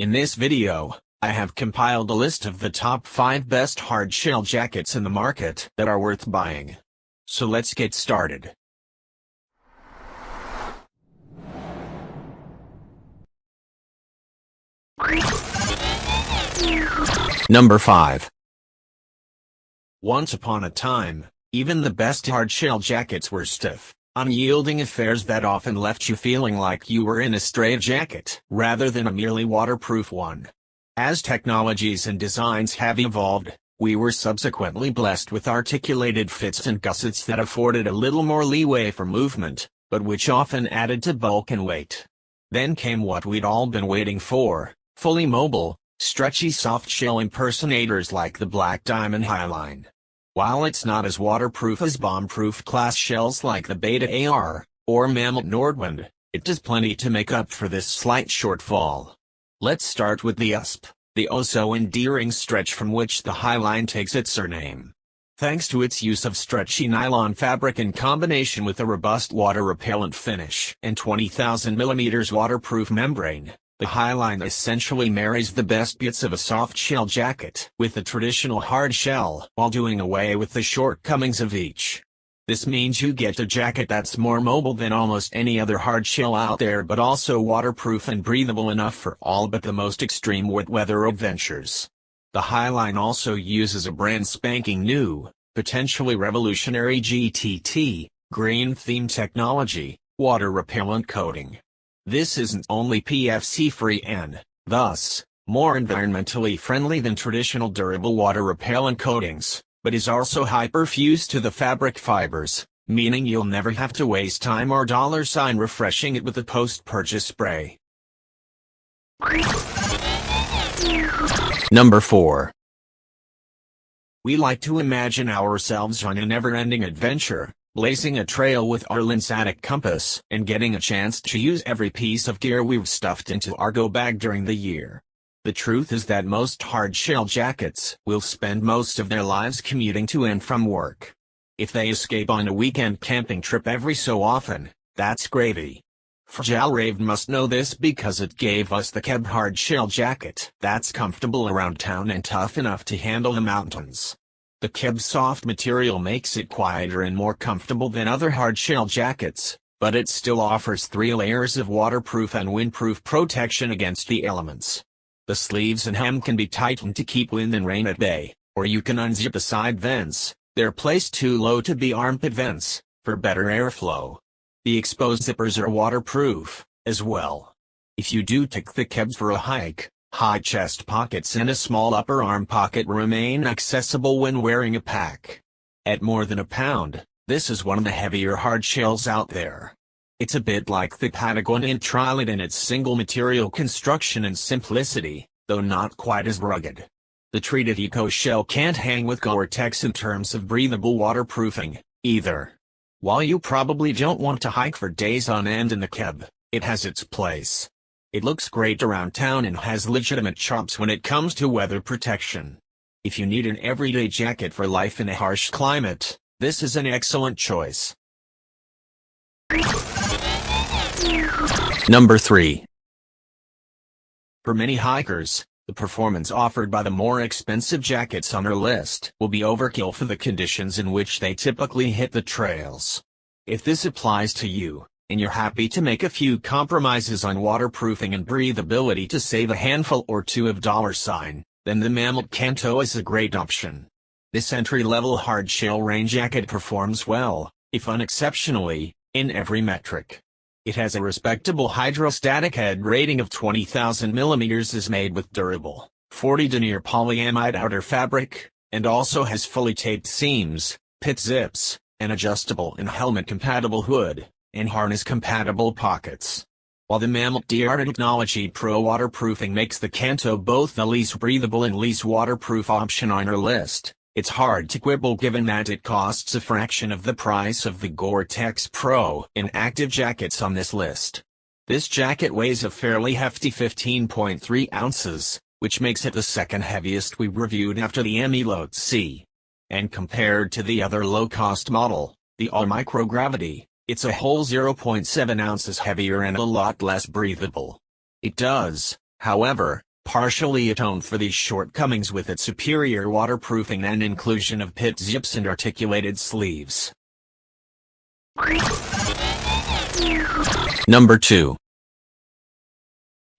In this video, I have compiled a list of the top 5 best hardshell jackets in the market that are worth buying. So let's get started. Number 5. Once upon a time, even the best hardshell jackets were stiff, unyielding affairs that often left you feeling like you were in a straitjacket rather than a merely waterproof one. As technologies and designs have evolved, we were subsequently blessed with articulated fits and gussets that afforded a little more leeway for movement, but which often added to bulk and weight. Then came what we'd all been waiting for: fully mobile, stretchy softshell impersonators like the Black Diamond Highline. While it's not as waterproof as bomb-proof class shells like the Beta AR or Mammoth Nordwind, it does plenty to make up for this slight shortfall. Let's start with the USP, the So Endearing Stretch, from which the Highline takes its surname. Thanks to its use of stretchy nylon fabric in combination with a robust water-repellent finish and 20,000 mm waterproof membrane, the Highline essentially marries the best bits of a softshell jacket with the traditional hardshell while doing away with the shortcomings of each. This means you get a jacket that's more mobile than almost any other hardshell out there, but also waterproof and breathable enough for all but the most extreme wet weather adventures. The Highline also uses a brand spanking new, potentially revolutionary GTT, green theme technology, water repellent coating. This isn't only PFC-free and, thus, more environmentally friendly than traditional durable water repellent coatings, but is also hyperfused to the fabric fibers, meaning you'll never have to waste time or $ refreshing it with a post-purchase spray. Number 4. We like to imagine ourselves on a never-ending adventure, blazing a trail with our Linsatic compass and getting a chance to use every piece of gear we've stuffed into our go bag during the year. The truth is that most hardshell jackets will spend most of their lives commuting to and from work. If they escape on a weekend camping trip every so often, that's gravy. Fragile Raven must know this because it gave us the Keb hardshell jacket that's comfortable around town and tough enough to handle the mountains. The Keb soft material makes it quieter and more comfortable than other hardshell jackets, but it still offers 3 layers of waterproof and windproof protection against the elements. The sleeves and hem can be tightened to keep wind and rain at bay, or you can unzip the side vents. They're placed too low to be armpit vents, for better airflow. The exposed zippers are waterproof, as well. If you do take the Kebs for a hike, high chest pockets and a small upper arm pocket remain accessible when wearing a pack. At more than a pound, this is one of the heavier hardshells out there. It's a bit like the Patagonia Trilite in its single material construction and simplicity, though not quite as rugged. The treated Eco Shell can't hang with Gore-Tex in terms of breathable waterproofing, either. While you probably don't want to hike for days on end in the Keb, it has its place. It looks great around town and has legitimate chops when it comes to weather protection. If you need an everyday jacket for life in a harsh climate, this is an excellent choice. Number 3. For many hikers, the performance offered by the more expensive jackets on our list will be overkill for the conditions in which they typically hit the trails. If this applies to you, and you're happy to make a few compromises on waterproofing and breathability to save a handful or two of $, then the Mammoth Kanto is a great option. This entry-level hardshell rain jacket performs well, if unexceptionally, in every metric. It has a respectable hydrostatic head rating of 20,000 mm, is made with durable, 40 denier polyamide outer fabric, and also has fully taped seams, pit zips, an adjustable and helmet-compatible hood, and harness-compatible pockets. While the Mammoth DR Technology Pro waterproofing makes the Kanto both the least breathable and least waterproof option on our list, it's hard to quibble given that it costs a fraction of the price of the Gore-Tex Pro and active jackets on this list. This jacket weighs a fairly hefty 15.3 ounces, which makes it the second heaviest we reviewed after the Emelote C. And compared to the other low-cost model, the All Microgravity, it's a whole 0.7 ounces heavier and a lot less breathable. It does, however, partially atoned for these shortcomings with its superior waterproofing and inclusion of pit zips and articulated sleeves. Number 2.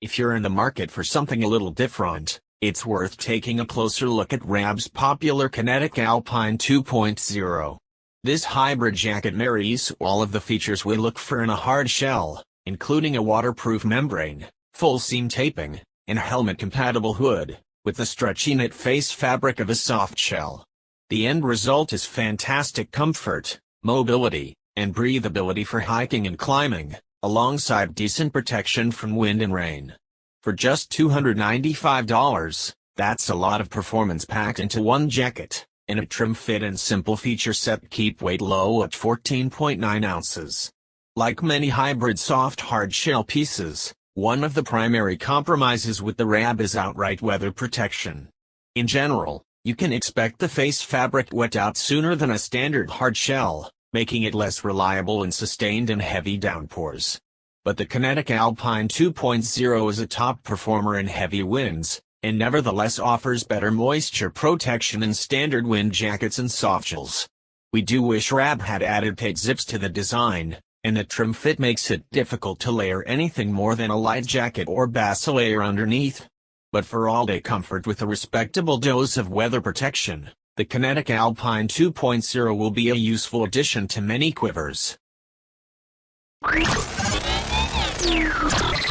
If you're in the market for something a little different, it's worth taking a closer look at RAB's popular Kinetic Alpine 2.0. This hybrid jacket marries all of the features we look for in a hard shell, including a waterproof membrane, full seam taping, and helmet-compatible hood, with the stretchy knit face fabric of a soft shell. The end result is fantastic comfort, mobility, and breathability for hiking and climbing, alongside decent protection from wind and rain. For just $295, that's a lot of performance packed into one jacket, and a trim fit and simple feature set keep weight low at 14.9 ounces. Like many hybrid soft hard shell pieces, one of the primary compromises with the RAB is outright weather protection. In general, you can expect the face fabric wet out sooner than a standard hard shell, making it less reliable in sustained and heavy downpours. But the Kinetic Alpine 2.0 is a top performer in heavy winds, and nevertheless offers better moisture protection than standard wind jackets and softshells. We do wish RAB had added pit zips to the design, and the trim fit makes it difficult to layer anything more than a light jacket or base layer underneath. But for all-day comfort with a respectable dose of weather protection, the Kinetic Alpine 2.0 will be a useful addition to many quivers.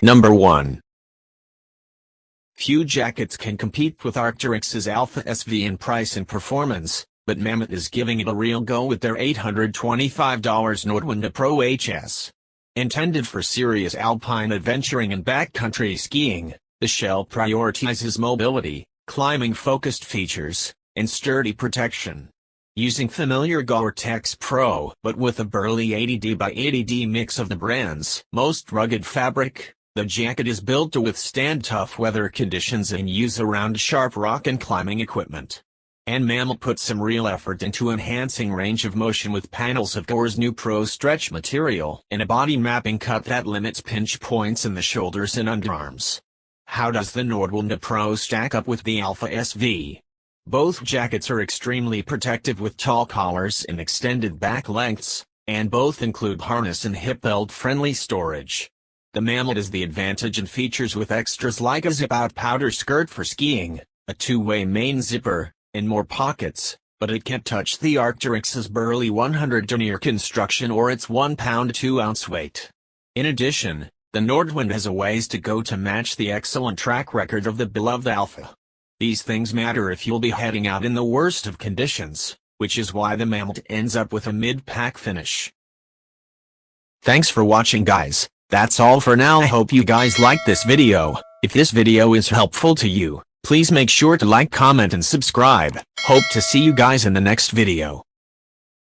Number 1. Few jackets can compete with Arc'teryx's Alpha SV in price and performance, but Mammoth is giving it a real go with their $825 Nordwind Pro HS. Intended for serious alpine adventuring and backcountry skiing, the shell prioritizes mobility, climbing-focused features, and sturdy protection. Using familiar Gore-Tex Pro but with a burly 80D by 80D mix of the brand's most rugged fabric, the jacket is built to withstand tough weather conditions and use around sharp rock and climbing equipment. And Mammoth put some real effort into enhancing range of motion with panels of Gore's new Pro Stretch material and a body mapping cut that limits pinch points in the shoulders and underarms. How does the Nordwind Pro stack up with the Alpha SV? Both jackets are extremely protective with tall collars and extended back lengths, and both include harness and hip belt-friendly storage. The Mammoth has the advantage and features with extras like a zip-out powder skirt for skiing, a two-way main zipper, and more pockets, but it can't touch the Arc'teryx's burly 100 denier construction or its 1 pound 2 ounce weight. In addition, the Nordwind has a ways to go to match the excellent track record of the beloved Alpha. These things matter if you'll be heading out in the worst of conditions, which is why the Mammoth ends up with a mid-pack finish. Thanks for watching, guys. That's all for now. I hope you guys liked this video. If this video is helpful to you, please make sure to like, comment, and subscribe. Hope to see you guys in the next video.